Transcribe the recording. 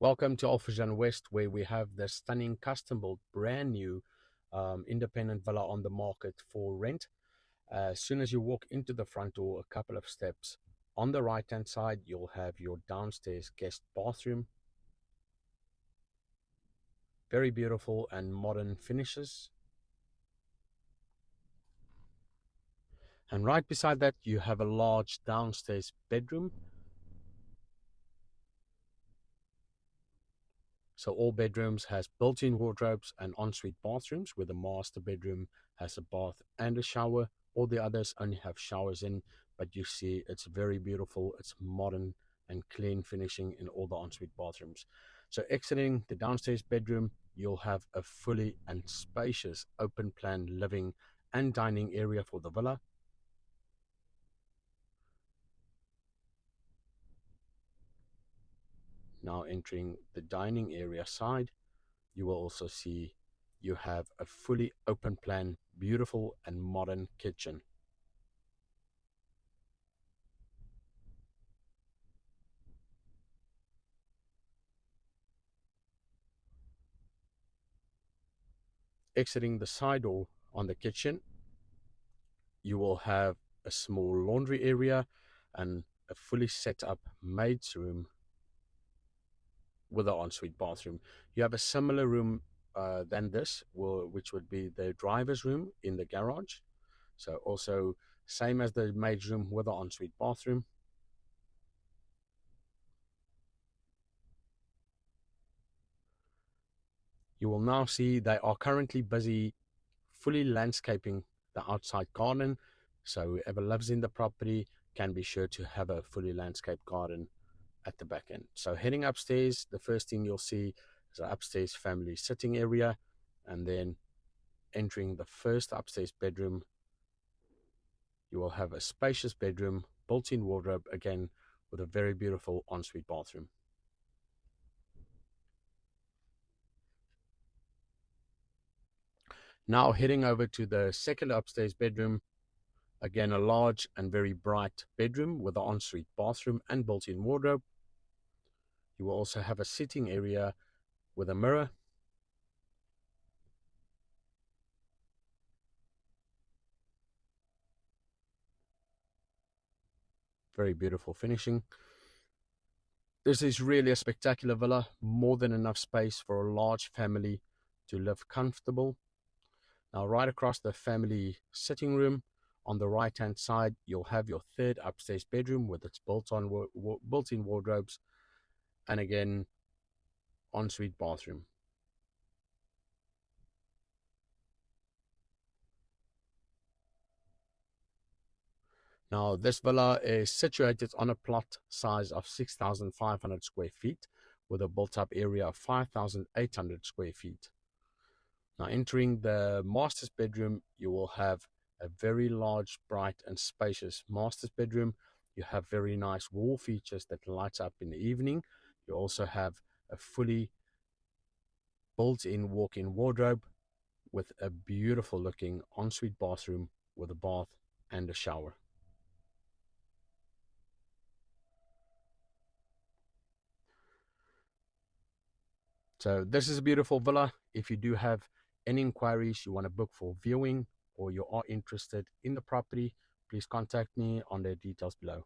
Welcome to Furjan West, where we have the stunning custom-built, brand new independent villa on the market for rent. As soon as you walk into the front door, a couple of steps on the right-hand side, you'll have your downstairs guest bathroom. Very beautiful and modern finishes. And right beside that, you have a large downstairs bedroom. So all bedrooms has built-in wardrobes and ensuite bathrooms, where the master bedroom has a bath and a shower. All the others only have showers in, but you see it's very beautiful. It's modern and clean finishing in all the ensuite bathrooms. So exiting the downstairs bedroom, you'll have a fully and spacious open plan living and dining area for the villa. Now entering the dining area side, you will also see you have a fully open plan, beautiful and modern kitchen. Exiting the side door on the kitchen, you will have a small laundry area and a fully set up maid's room with an ensuite bathroom. You have a similar room than this, which would be the driver's room in the garage. So also same as the maid's room with an ensuite bathroom. You will now see they are currently busy fully landscaping the outside garden. So whoever lives in the property can be sure to have a fully landscaped garden at the back end. So heading upstairs, the first thing you'll see is an upstairs family sitting area, and then entering the first upstairs bedroom, you will have a spacious bedroom, built-in wardrobe, again with a very beautiful ensuite bathroom. Now heading over to the second upstairs bedroom, again a large and very bright bedroom with an ensuite bathroom and built-in wardrobe. You will also have a sitting area with a mirror. Very beautiful finishing. This is really a spectacular villa, more than enough space for a large family to live comfortable. Now right across the family sitting room, on the right hand side, you'll have your third upstairs bedroom with its built-in wardrobes, and again ensuite bathroom. Now this villa is situated on a plot size of 6,500 square feet with a built-up area of 5,800 square feet. Now entering the master's bedroom, you will have a very large, bright and spacious master's bedroom. You have very nice wall features that light up in the evening. You also have a fully built-in walk-in wardrobe with a beautiful looking ensuite bathroom with a bath and a shower. So this is a beautiful villa. If you do have any inquiries, you want to book for viewing, or you are interested in the property, please contact me on the details below.